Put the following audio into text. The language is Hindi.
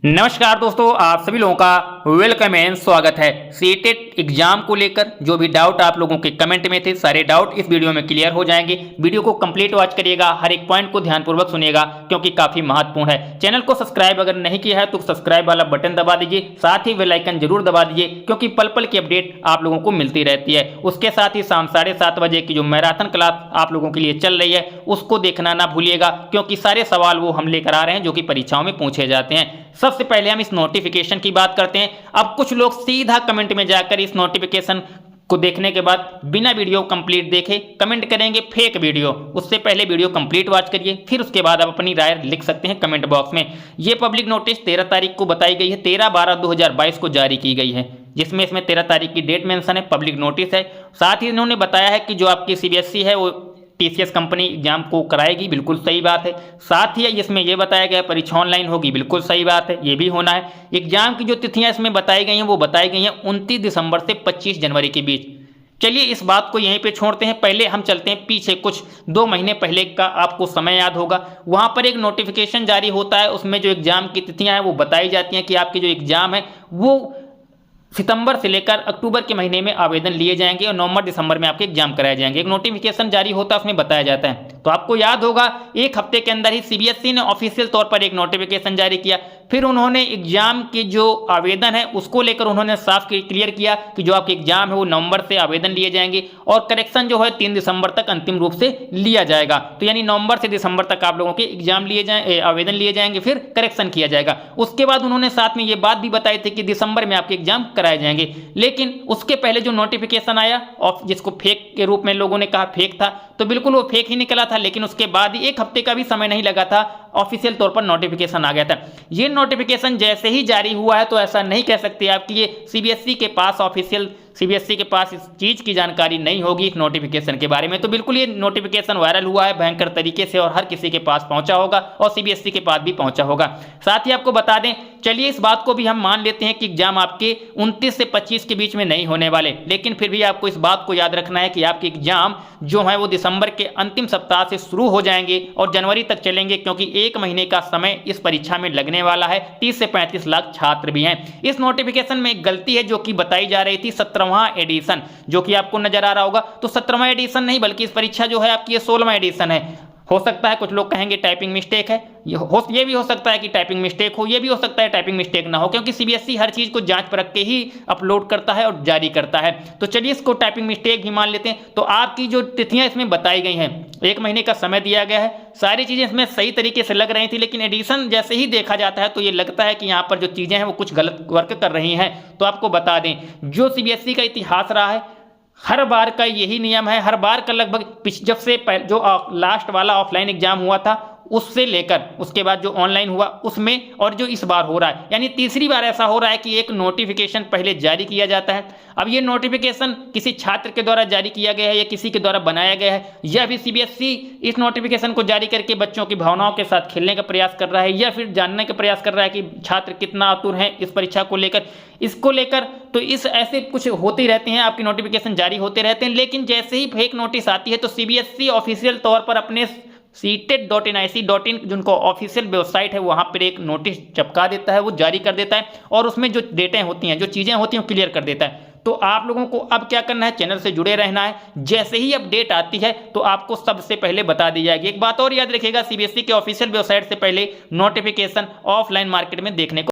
नमस्कार दोस्तों, आप सभी लोगों का वेलकम एंड स्वागत है। सीटेट एग्जाम को लेकर जो भी डाउट आप लोगों के कमेंट में थे, सारे डाउट इस वीडियो में क्लियर हो जाएंगे। वीडियो को कंप्लीट वॉच करिएगा, हर एक पॉइंट को ध्यानपूर्वक सुनिएगा क्योंकि काफी महत्वपूर्ण है। चैनल को सब्सक्राइब अगर नहीं किया है तो सब्सक्राइब वाला बटन दबा दीजिए, साथ ही बेल आइकन जरूर दबा दीजिए क्योंकि पल पल की अपडेट आप लोगों को मिलती रहती है। उसके साथ ही शाम 7:30 बजे की जो मैराथन क्लास आप लोगों के लिए चल रही है उसको देखना ना भूलिएगा क्योंकि सारे सवाल वो हम लेकर आ रहे हैं जो कि परीक्षाओं में पूछे जाते हैं। सबसे पहले हम इस नोटिफिकेशन की बात करते हैं। अब कुछ लोग सीधा कमेंट में जाकर इस नोटिफिकेशन को देखने के बाद बिना वीडियो कंप्लीट देखे कमेंट करेंगे फेक वीडियो। उससे पहले वीडियो कंप्लीट वॉच करिए, फिर उसके बाद आप अपनी राय लिख सकते हैं कमेंट बॉक्स में। ये पब्लिक नोटिस 13 तारीख को बताई गई है, 13/12/2022 को जारी की गई है, जिसमें इसमें 13 तारीख की डेट मेंशन है, पब्लिक नोटिस है। साथ ही इन्होंने बताया है कि जो आपकी सीबीएसई है वो टीसीएस कंपनी एग्जाम को कराएगी, बिल्कुल सही बात है। साथ ही इसमें यह बताया गया परीक्षा ऑनलाइन होगी, बिल्कुल सही बात है, ये भी होना है। एग्जाम की जो तिथियां इसमें बताई गई हैं वो बताई गई हैं 29 दिसंबर से 25 जनवरी के बीच। चलिए इस बात को यहीं पे छोड़ते हैं, पहले हम चलते हैं पीछे। कुछ 2 महीने पहले का आपको समय याद होगा, वहां पर एक नोटिफिकेशन जारी होता है, उसमें जो एग्जाम की तिथियां हैं वो बताई जाती हैं कि आपके जो एग्जाम है वो सितंबर से लेकर अक्टूबर के महीने में आवेदन लिए जाएंगे और नवंबर दिसंबर में आपके एग्जाम कराए जाएंगे। एक नोटिफिकेशन जारी होता है, उसमें बताया जाता है। तो आपको याद होगा एक हफ्ते के अंदर ही सीबीएसई ने ऑफिशियल तौर पर एक नोटिफिकेशन जारी किया। फिर उन्होंने एग्जाम की जो आवेदन है उसको लेकर उन्होंने साफ क्लियर किया कि जो आपके एग्जाम है वो नवंबर से आवेदन लिए जाएंगे और करेक्शन जो है 3 दिसंबर तक अंतिम रूप से लिया जाएगा। तो यानी नवंबर से दिसंबर तक आप लोगों के एग्जाम लिए जाए, आवेदन लिए जाएंगे, फिर करेक्शन किया जाएगा। उसके बाद उन्होंने साथ में ये बात भी बताई थी कि दिसंबर में आपके एग्जाम कराए जाएंगे। लेकिन उसके पहले जो नोटिफिकेशन आया और जिसको फेक के रूप में लोगों ने कहा फेक था, तो बिल्कुल वो फेक ही निकला था। लेकिन उसके बाद ही एक हफ्ते का भी समय नहीं लगा था, ऑफिशियल तौर पर नोटिफिकेशन आ गया था। ये नोटिफिकेशन जैसे ही जारी हुआ है तो ऐसा नहीं कह सकते आप कि ये सीबीएसई के पास सीबीएसई के पास इस चीज की जानकारी नहीं होगी इस नोटिफिकेशन के बारे में। तो बिल्कुल ये नोटिफिकेशन वायरल हुआ है भयंकर तरीके से और हर किसी के पास पहुंचा होगा और सीबीएसई के पास भी पहुंचा होगा। साथ ही आपको बता दें, चलिए इस बात को भी हम मान लेते हैं कि एग्जाम आपके 29 से 25 के बीच में नहीं होने वाले, लेकिन फिर भी आपको इस बात को याद रखना है कि आपके एग्जाम जो है वो दिसंबर के अंतिम सप्ताह से शुरू हो जाएंगे और जनवरी तक चलेंगे क्योंकि 1 महीने का समय इस परीक्षा में लगने वाला है। 30 से 35 लाख छात्र भी हैं। इस नोटिफिकेशन में एक गलती है जो कि बताई जा रही थी 17वां एडिशन, जो कि आपको नजर आ रहा होगा। तो 17वां एडिशन नहीं बल्कि इस परीक्षा जो है आपकी ये 16वां एडिशन है। हो सकता है कुछ लोग कहेंगे टाइपिंग मिस्टेक है, ये भी हो सकता है कि टाइपिंग मिस्टेक हो, ये भी हो सकता है टाइपिंग मिस्टेक ना हो, क्योंकि सीबीएसई हर चीज को जांच परख के ही अपलोड करता है और जारी करता है। तो चलिए इसको टाइपिंग मिस्टेक ही मान लेते हैं। तो आपकी जो तिथियां इसमें बताई गई हैं, 1 महीने का समय दिया गया है, सारी चीजें इसमें सही तरीके से लग रही थी। लेकिन एडिशन जैसे ही देखा जाता है तो ये लगता है कि यहाँ पर जो चीजें हैं वो कुछ गलत वर्क कर रही हैं। तो आपको बता दें, जो सीबीएसई का इतिहास रहा है, हर बार का यही नियम है, हर बार का लगभग जब से जो लास्ट वाला ऑफलाइन एग्जाम हुआ था उससे लेकर उसके बाद जो ऑनलाइन हुआ उसमें और जो इस बार हो रहा है, यानी तीसरी बार ऐसा हो रहा है कि एक नोटिफिकेशन पहले जारी किया जाता है। अब ये नोटिफिकेशन किसी छात्र के द्वारा जारी किया गया है या किसी के द्वारा बनाया गया है, या फिर सीबीएसई इस नोटिफिकेशन को जारी करके बच्चों की भावनाओं के साथ खेलने का प्रयास कर रहा है या फिर जानने का प्रयास कर रहा है कि छात्र कितना आतुर हैं इस परीक्षा को लेकर। इसको लेकर तो इस ऐसे कुछ होते रहते हैं, आपकी नोटिफिकेशन जारी होते रहते हैं। लेकिन जैसे ही फेक नोटिस आती है तो सीबीएसई ऑफिशियल तौर पर अपने setet.nic.in जिनको ऑफिशियल वेबसाइट है वहां पर एक नोटिस चिपका देता है, वो जारी कर देता है और उसमें जो डेटें होती हैं, जो चीजें होती हैं, वो क्लियर कर देता है। तो आप लोगों को अब क्या करना है, चैनल से जुड़े रहना है। जैसे ही अपडेट आती है तो आपको सबसे पहले बता दी जाएगी। एक बात और याद रखिएगा, सीबीएसई के ऑफिशियल वेबसाइट से पहले नोटिफिकेशन ऑफलाइन मार्केट में देखने को